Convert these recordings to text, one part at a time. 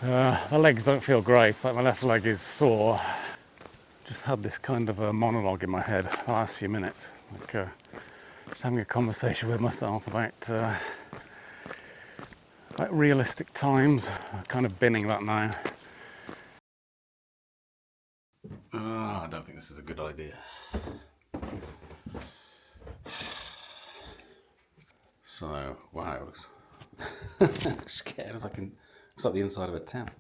The legs don't feel great, it's like my left leg is sore. Just had this kind of a monologue in my head the last few minutes, just having a conversation with myself about realistic times. I'm kind of binning that now. I don't think this is a good idea. So, wow, scared as I can. It's like the inside of a tent.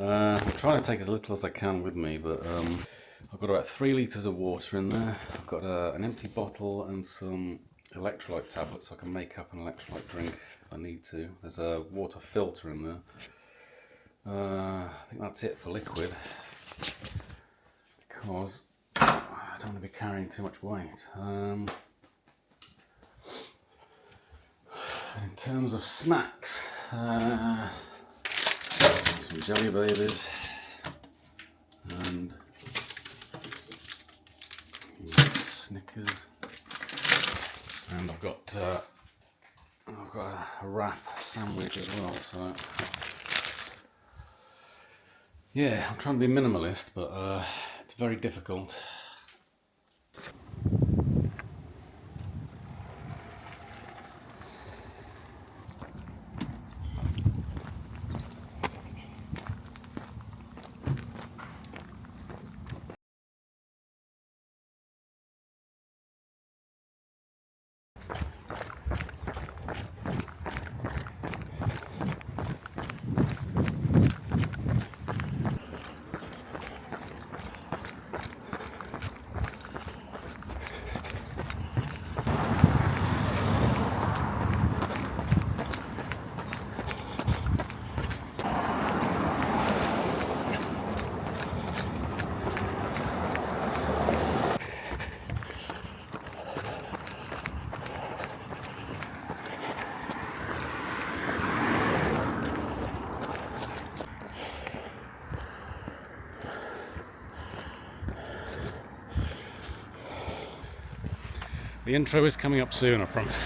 I'm trying to take as little as I can with me, but I've got about 3 litres of water in there. I've got an empty bottle and some electrolyte tablets so I can make up an electrolyte drink if I need to. There's a water filter in there. I think that's it for liquid, because I don't want to be carrying too much weight. In terms of snacks, some jelly babies and Snickers, and I've got a wrap sandwich as well. So yeah, I'm trying to be minimalist, but it's very difficult. The intro is coming up soon, I promise.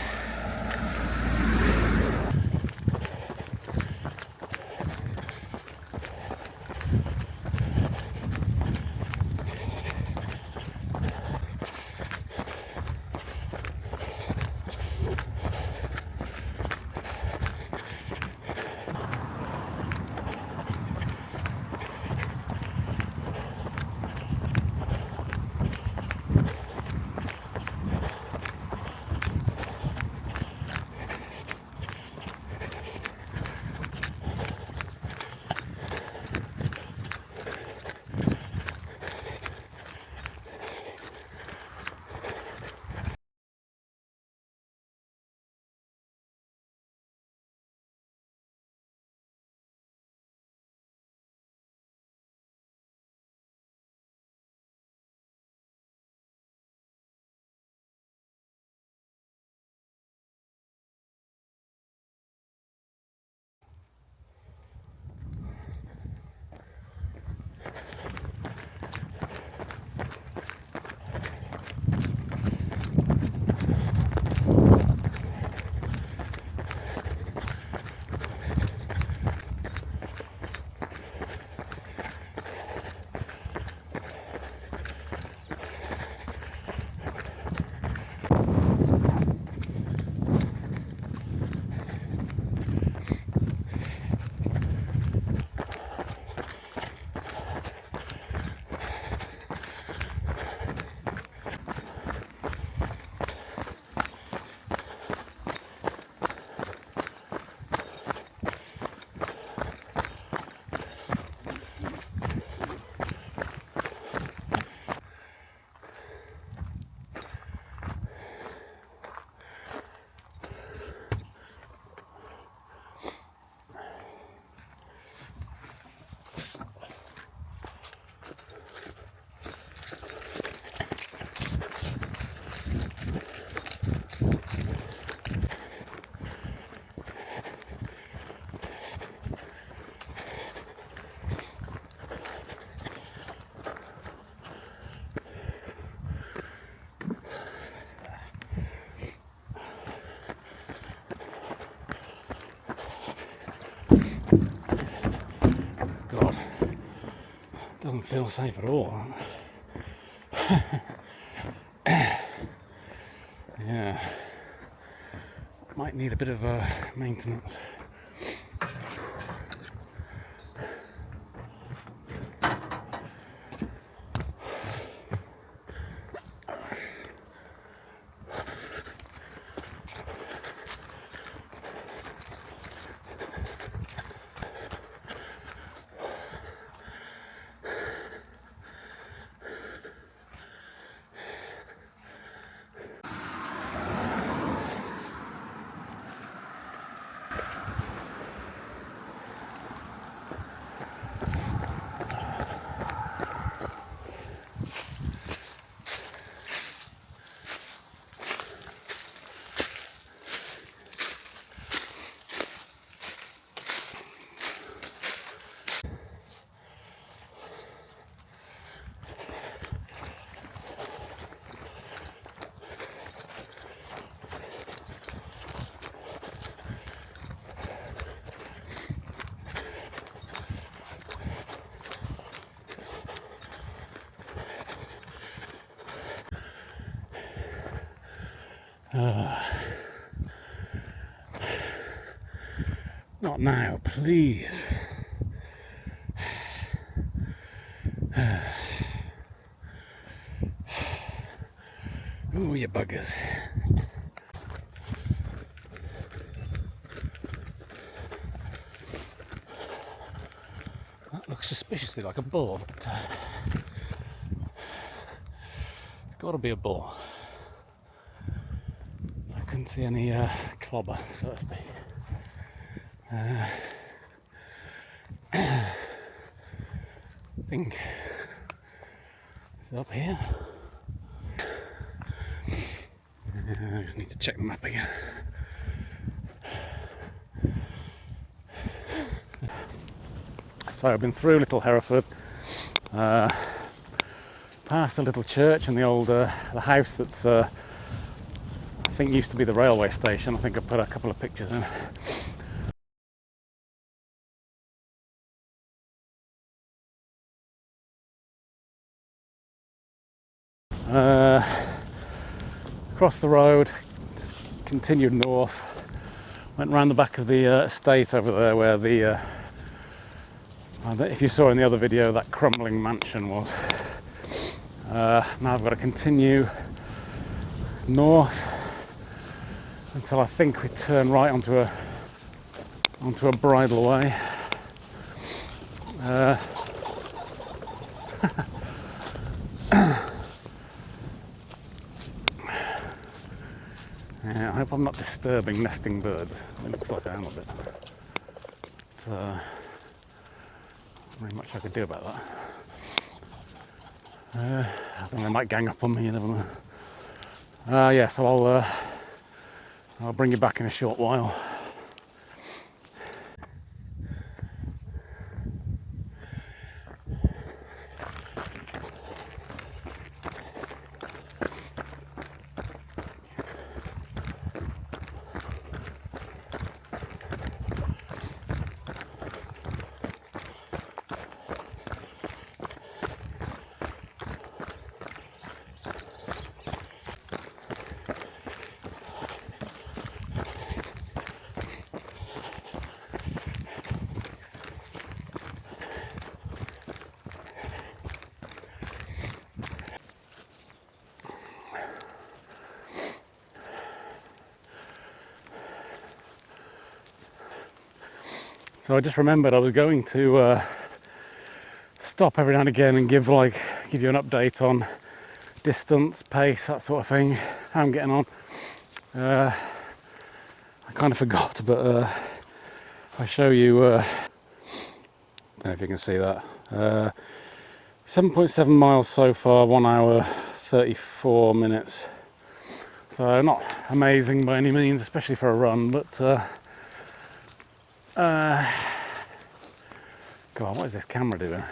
Doesn't feel safe at all. Yeah, might need a bit of maintenance. Not now, please. Ooh, you buggers. That looks suspiciously like a bull. It's got to be a bull. I couldn't see any clobber, so to speak. I think it's up here. I just need to check the map again. So I've been through Little Hereford, past the little church and the old the house that's I think used to be the railway station. I think I put a couple of pictures in. Across the road, continued north, went round the back of the estate over there where the if you saw in the other video, that crumbling mansion was. Now I've got to continue north until I think we turn right onto a bridleway. Yeah, I hope I'm not disturbing nesting birds. It looks like I am a bit. But, not much I could do about that. I think they might gang up on me, you never know. Yeah, so I'll bring you back in a short while. So I just remembered I was going to stop every now and again and give you an update on distance, pace, that sort of thing, how I'm getting on. I kind of forgot, but if I show you, I don't know if you can see that, 7.7 miles so far, 1 hour 34 minutes. So not amazing by any means, especially for a run, but God, what is this camera doing?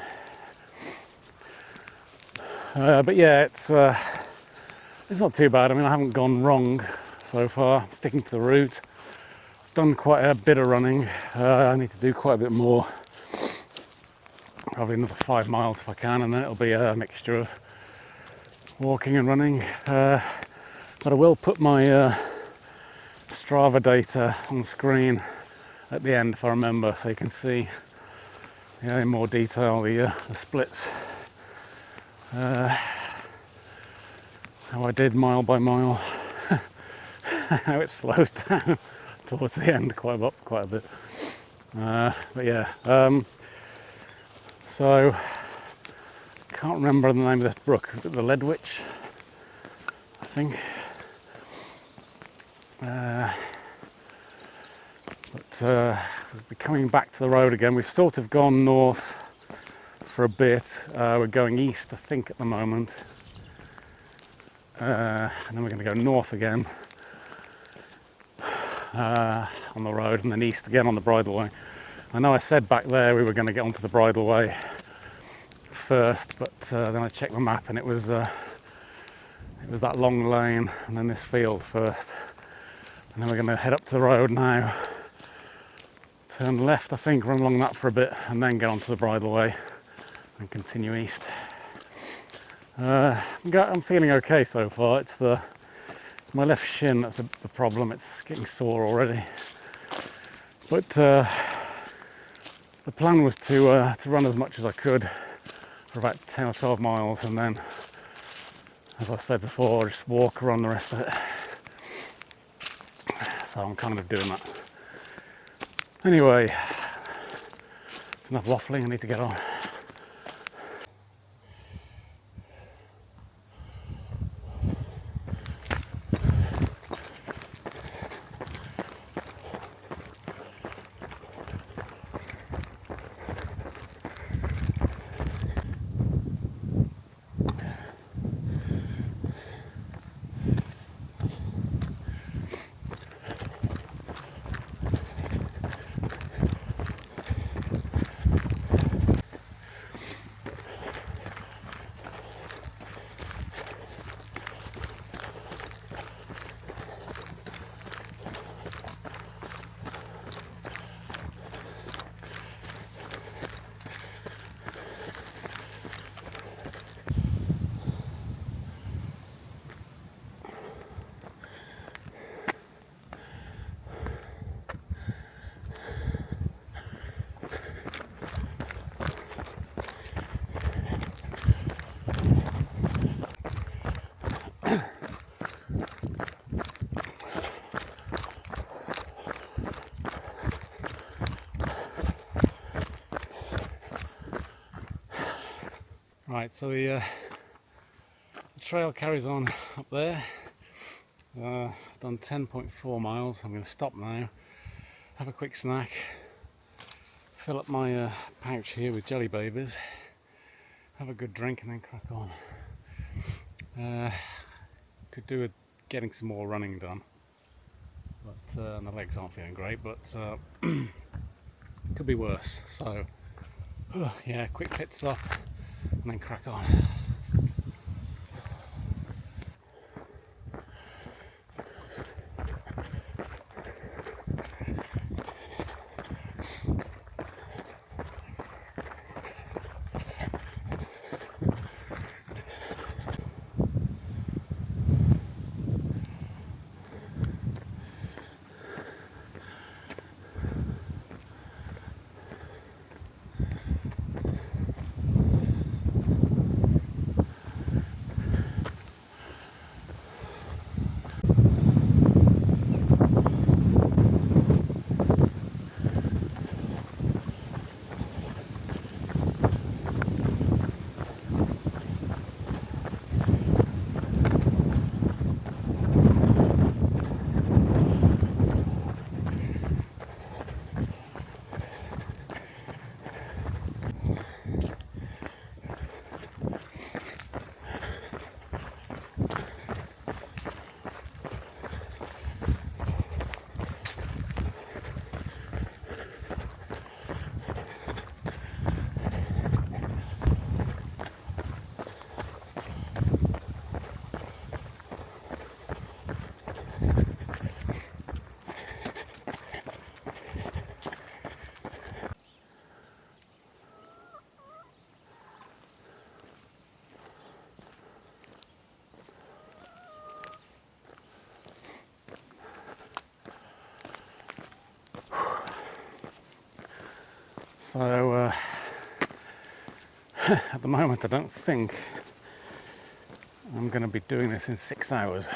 But yeah, it's not too bad. I mean, I haven't gone wrong so far. I'm sticking to the route. I've done quite a bit of running. I need to do quite a bit more. Probably another 5 miles if I can, and then it'll be a mixture of walking and running. But I will put my Strava data on screen at the end if I remember, so you can see in more detail the splits, how I did mile by mile, how it slows down towards the end quite a bit. But yeah, so can't remember the name of this brook. Is it the Ledwich? I think. But we'll be coming back to the road again. We've sort of gone north for a bit. We're going east, I think, at the moment. And then we're going to go north again on the road, and then east again on the bridleway. I know I said back there we were going to get onto the bridleway first, but then I checked the map and it was that long lane and then this field first. And then we're going to head up to the road now, turn left, I think, run along that for a bit, and then get onto the bridleway and continue east. I'm feeling okay so far. It's my left shin that's the problem. It's getting sore already. But the plan was to run as much as I could for about 10 or 12 miles, and then, as I said before, just walk around the rest of it. So I'm kind of doing that. Anyway, it's enough waffling. I need to get on. Right, so the trail carries on up there. I've done 10.4 miles. I'm going to stop now, have a quick snack, fill up my pouch here with jelly babies, have a good drink, and then crack on. Could do with getting some more running done, but my legs aren't feeling great, but could be worse. So yeah, quick pit stop and then crack on. So at the moment I don't think I'm going to be doing this in 6 hours.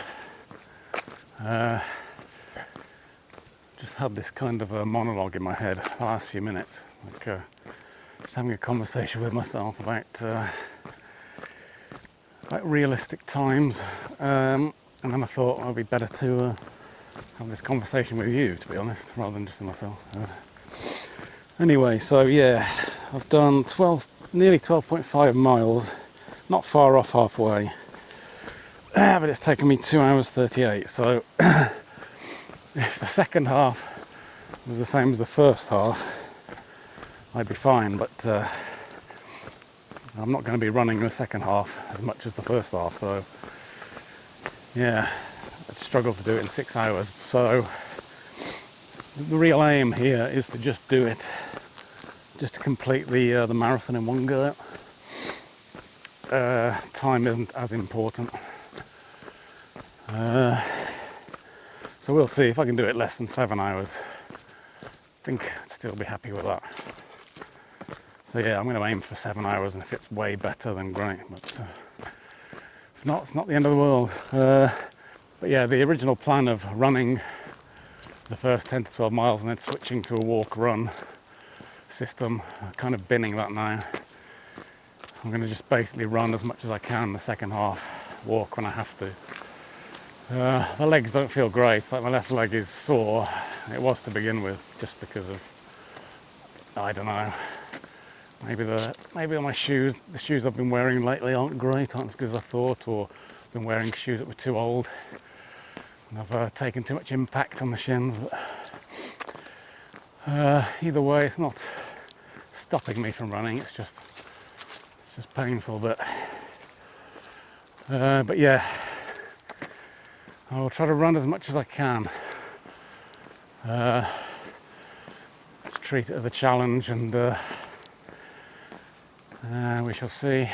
Just had this kind of a monologue in my head the last few minutes, like just having a conversation with myself about realistic times, and then I thought it'd be better to have this conversation with you, to be honest, rather than just with myself. Anyway, so yeah, I've done nearly 12.5 miles, not far off halfway, but it's taken me 2 hours 38. So if the second half was the same as the first half, I'd be fine, but I'm not going to be running the second half as much as the first half, so yeah, I'd struggle to do it in 6 hours. So the real aim here is to just do it, just to complete the marathon in one go. Time isn't as important, so we'll see. If I can do it less than 7 hours, I think I'd still be happy with that. So yeah, I'm going to aim for 7 hours, and if it's way better, then great. But if not, it's not the end of the world. But yeah, the original plan of running the first 10 to 12 miles and then switching to a walk-run system, I'm kind of binning that now. I'm going to just basically run as much as I can the second half, walk when I have to. The legs don't feel great. Like, my left leg is sore. It was to begin with, just because of, I don't know. Maybe on my shoes, the shoes I've been wearing lately aren't great, aren't as good as I thought, or I've been wearing shoes that were too old and I've taken too much impact on the shins. But either way, it's not stopping me from running. It's just painful. But yeah, I'll try to run as much as I can. Just treat it as a challenge, and we shall see.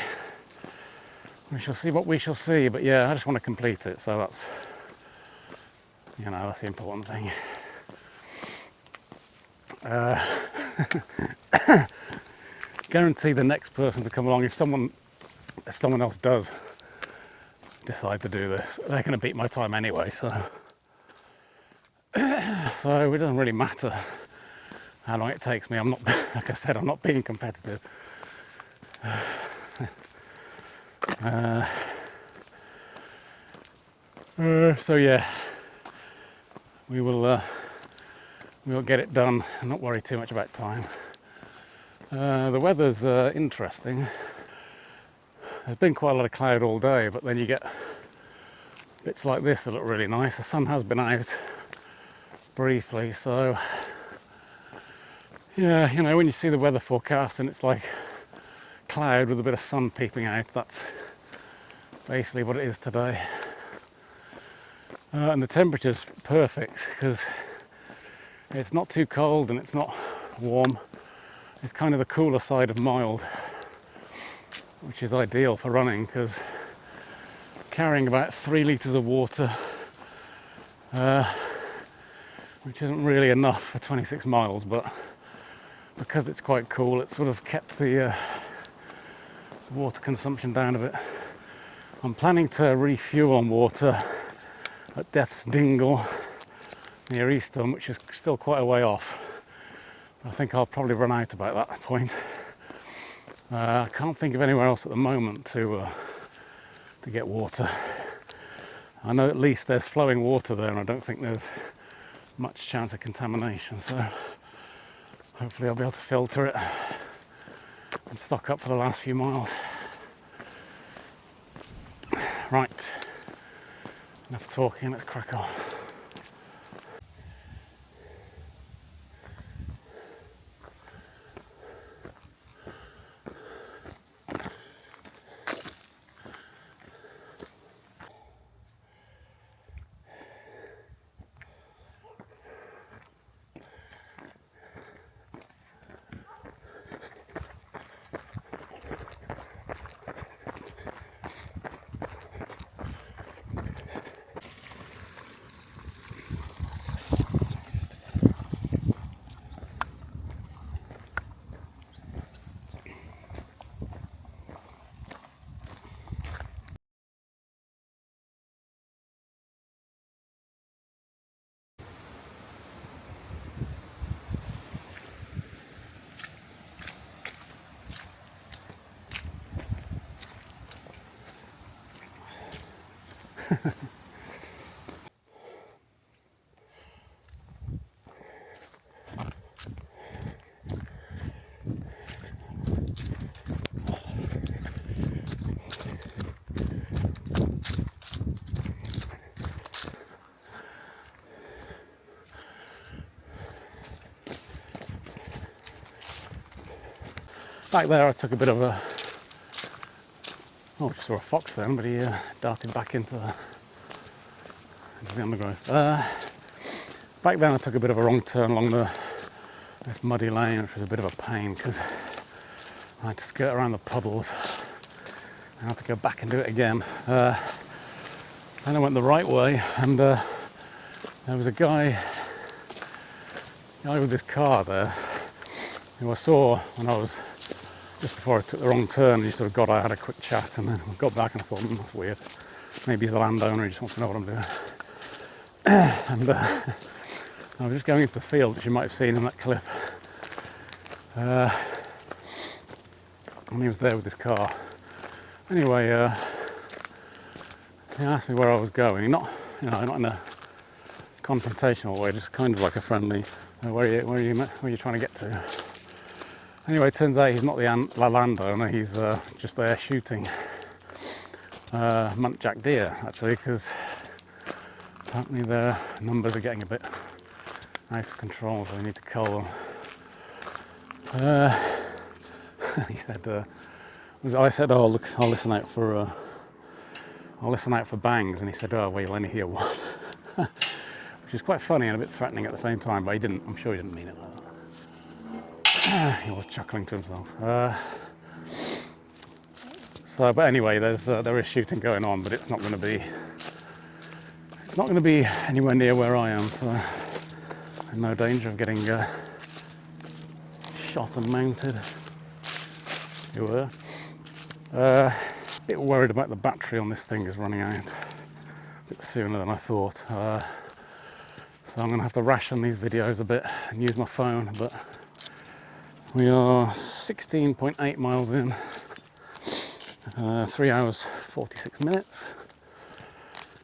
We shall see what we shall see. But yeah, I just want to complete it. So that's the important thing. Guarantee the next person to come along, if someone else does decide to do this, they're going to beat my time anyway. So it doesn't really matter how long it takes me. I'm not, like I said, I'm not being competitive. So yeah, we will get it done and not worry too much about time. The weather's interesting. There's been quite a lot of cloud all day, but then you get bits like this that look really nice. The sun has been out briefly, so yeah, when you see the weather forecast and it's like cloud with a bit of sun peeping out, that's basically what it is today. And the temperature's perfect because it's not too cold and it's not warm. It's kind of the cooler side of mild, which is ideal for running, because carrying about 3 litres of water, which isn't really enough for 26 miles, but because it's quite cool, it's sort of kept the water consumption down a bit. I'm planning to refuel on water at Death's Dingle near Eastham, which is still quite a way off. I think I'll probably run out about that point. I can't think of anywhere else at the moment to get water. I know at least there's flowing water there, and I don't think there's much chance of contamination, so hopefully I'll be able to filter it and stock up for the last few miles. Right, enough talking, let's crack on. Back there I took a bit of a, oh, I just saw a fox then, but he darted back into the undergrowth. Back then I took a bit of a wrong turn along this muddy lane, which was a bit of a pain because I had to skirt around the puddles. I had to go back and do it again. Then I went the right way, and there was a guy with this car there who I saw when I was just before I took the wrong turn. He sort of got out, had a quick chat, and then I got back and I thought, that's weird. Maybe he's the landowner, he just wants to know what I'm doing. And I was just going into the field, which you might have seen in that clip. And he was there with his car. Anyway, he asked me where I was going. Not in a confrontational way, just kind of like a friendly, where are you trying to get to? Anyway, it turns out he's not the landowner, he's just there shooting muntjac deer, actually, because apparently their numbers are getting a bit out of control, so they need to cull them. He said, I said, oh, look, I'll listen out for bangs, and he said, oh, well, you'll only hear one. Which is quite funny and a bit threatening at the same time, but I'm sure he didn't mean it like that. He was chuckling to himself. But anyway, there is shooting going on, but it's not going to be anywhere near where I am, so I'm in no danger of getting shot and mounted. You were. A bit worried about the battery on this thing is running out a bit sooner than I thought. So I'm going to have to ration these videos a bit and use my phone, but we are 16.8 miles in, 3 hours 46 minutes.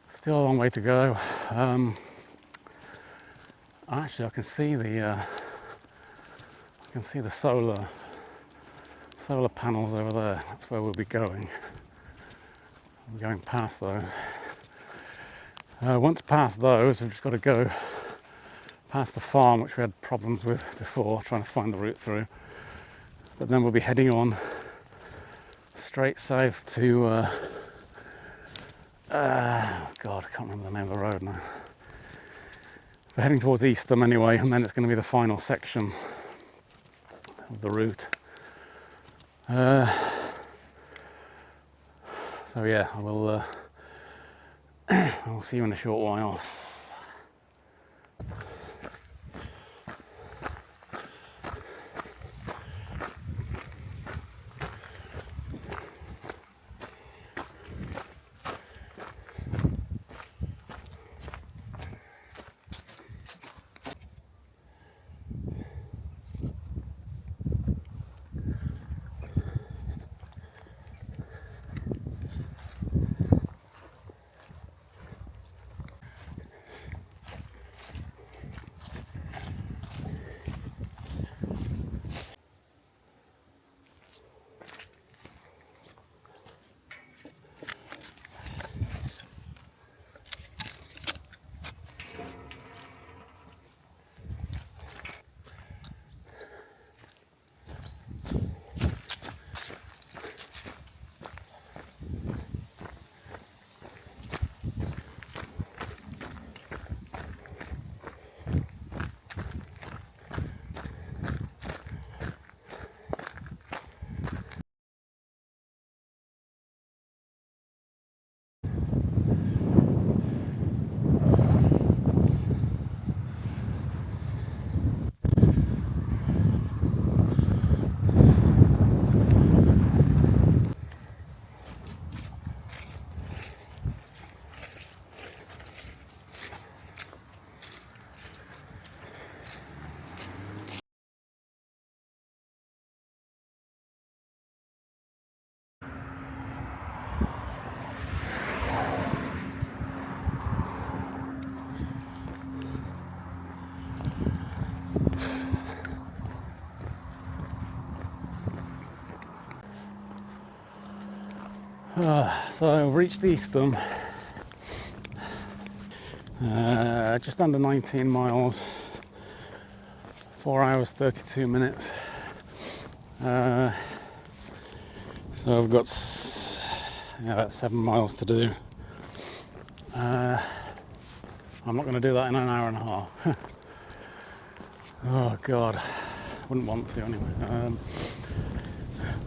Still a long way to go. Actually, I can see the solar panels over there. That's where we'll be going. I'm going past those. Once past those, we've just got to go past the farm, which we had problems with before, trying to find the route through. But then we'll be heading on straight south to, God, I can't remember the name of the road now. We're heading towards Eastham anyway, and then it's going to be the final section of the route. So yeah, I will see you in a short while. So I've reached Eastham, just under 19 miles, 4 hours 32 minutes. So I've got about 7 miles to do. I'm not going to do that in an hour and a half. Oh God, wouldn't want to anyway.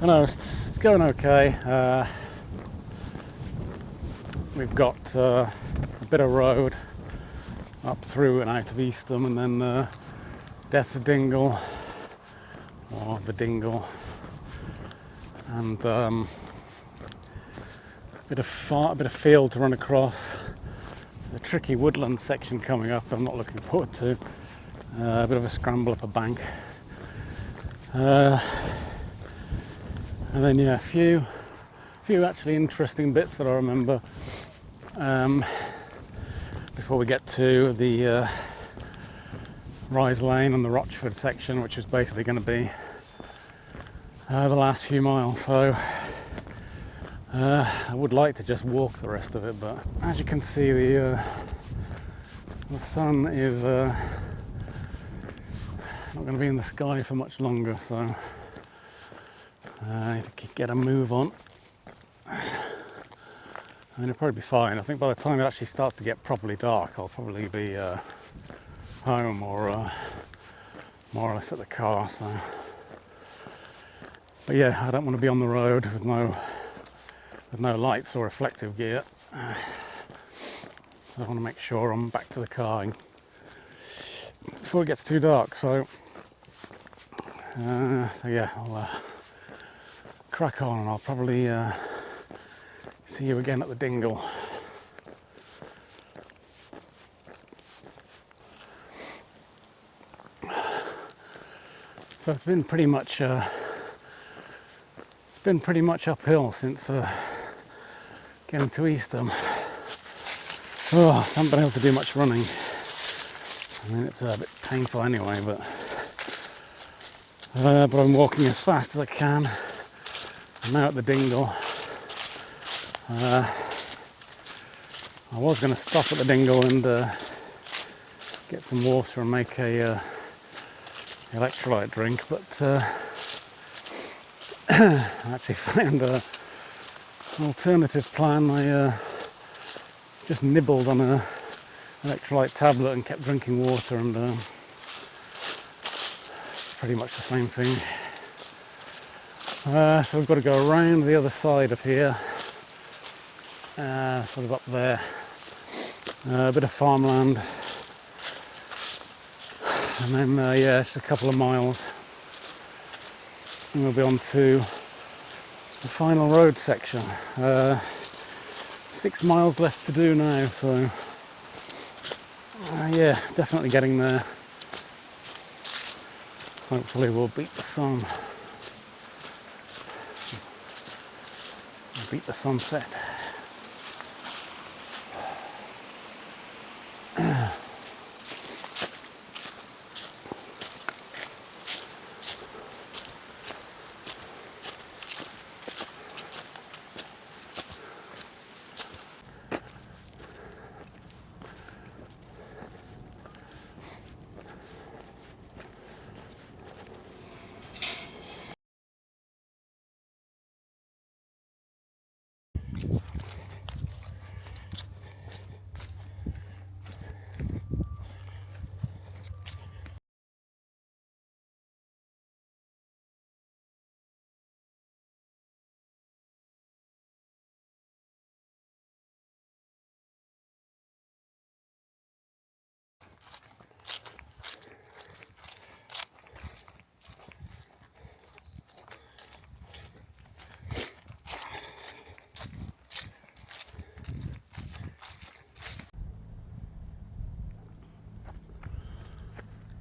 I know it's going okay. We've got a bit of road up through and out of Eastham, and then Death Dingle, or the Dingle, and a bit of field to run across. A tricky woodland section coming up I'm not looking forward to. A bit of a scramble up a bank. And then a few actually interesting bits that I remember before we get to the Rise Lane and the Rochford section, which is basically going to be the last few miles. So I would like to just walk the rest of it, but as you can see, the sun is not going to be in the sky for much longer, so I need to get a move on. I mean, it'll probably be fine. I think by the time it actually starts to get properly dark, I'll probably be home or more or less at the car. So, but yeah, I don't want to be on the road with no lights or reflective gear. So I want to make sure I'm back to the car before it gets too dark. So yeah, I'll crack on, and I'll probably see you again at the Dingle. So it's been pretty much uphill since getting to Eastham. Oh, I haven't been able to do much running. I mean, it's a bit painful anyway, but I'm walking as fast as I can. I'm now at the Dingle. I was going to stop at the Dingle and get some water and make a electrolyte drink, but I actually found an alternative plan. I just nibbled on an electrolyte tablet and kept drinking water, and pretty much the same thing. So we've got to go around the other side of here, sort of up there, a bit of farmland, and then yeah, just a couple of miles and we'll be on to the final road section. 6 miles left to do now, so yeah, definitely getting there. Hopefully we'll beat the sun. Beat the sunset.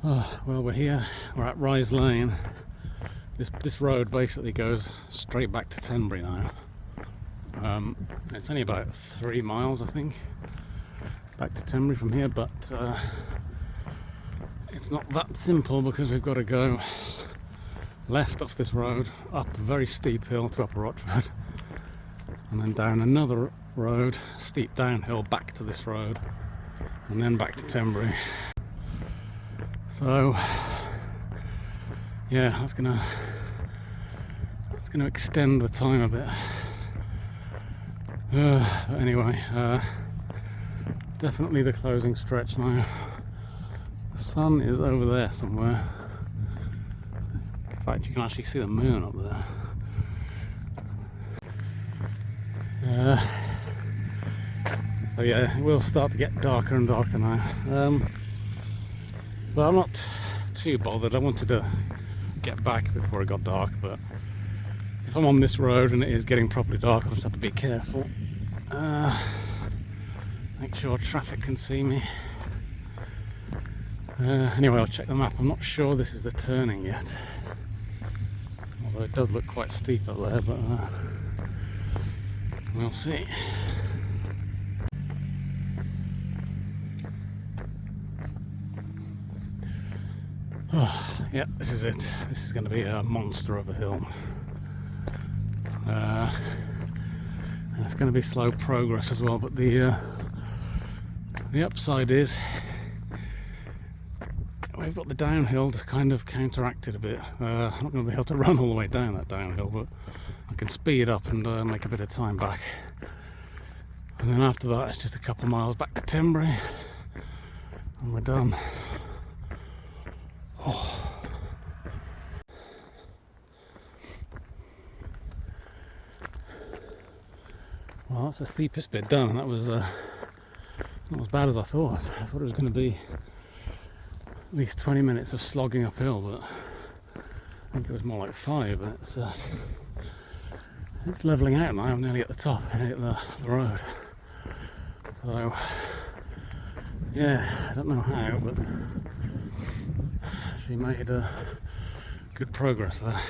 Oh, well, we're here. We're at Rise Lane. This road basically goes straight back to Tenbury now. It's only about 3 miles, I think, back to Tenbury from here, but it's not that simple because we've got to go left off this road, up a very steep hill to Upper Rochford, and then down another road, steep downhill back to this road, and then back to Tenbury. So yeah, that's gonna extend the time a bit. But anyway, definitely the closing stretch now. The sun is over there somewhere. In fact, you can actually see the moon up there. So yeah, it will start to get darker and darker now. But I'm not too bothered. I wanted to get back before it got dark, but if I'm on this road and it is getting properly dark, I'll just have to be careful. Make sure traffic can see me. Anyway, I'll check the map. I'm not sure this is the turning yet, although it does look quite steep up there, but we'll see. Oh, yeah, this is it. This is going to be a monster of a hill. And it's going to be slow progress as well, but the upside is we've got the downhill to kind of counteract it a bit. I'm not going to be able to run all the way down that downhill, but I can speed up and make a bit of time back. And then after that, it's just a couple of miles back to Tenbury, and we're done. Oh. Well, that's the steepest bit done, and that was not as bad as I thought. I thought it was going to be at least 20 minutes of slogging uphill, but I think it was more like 5. But it's levelling out now. I'm nearly at the top, nearly at the road. So yeah, I don't know how, but she made good progress there.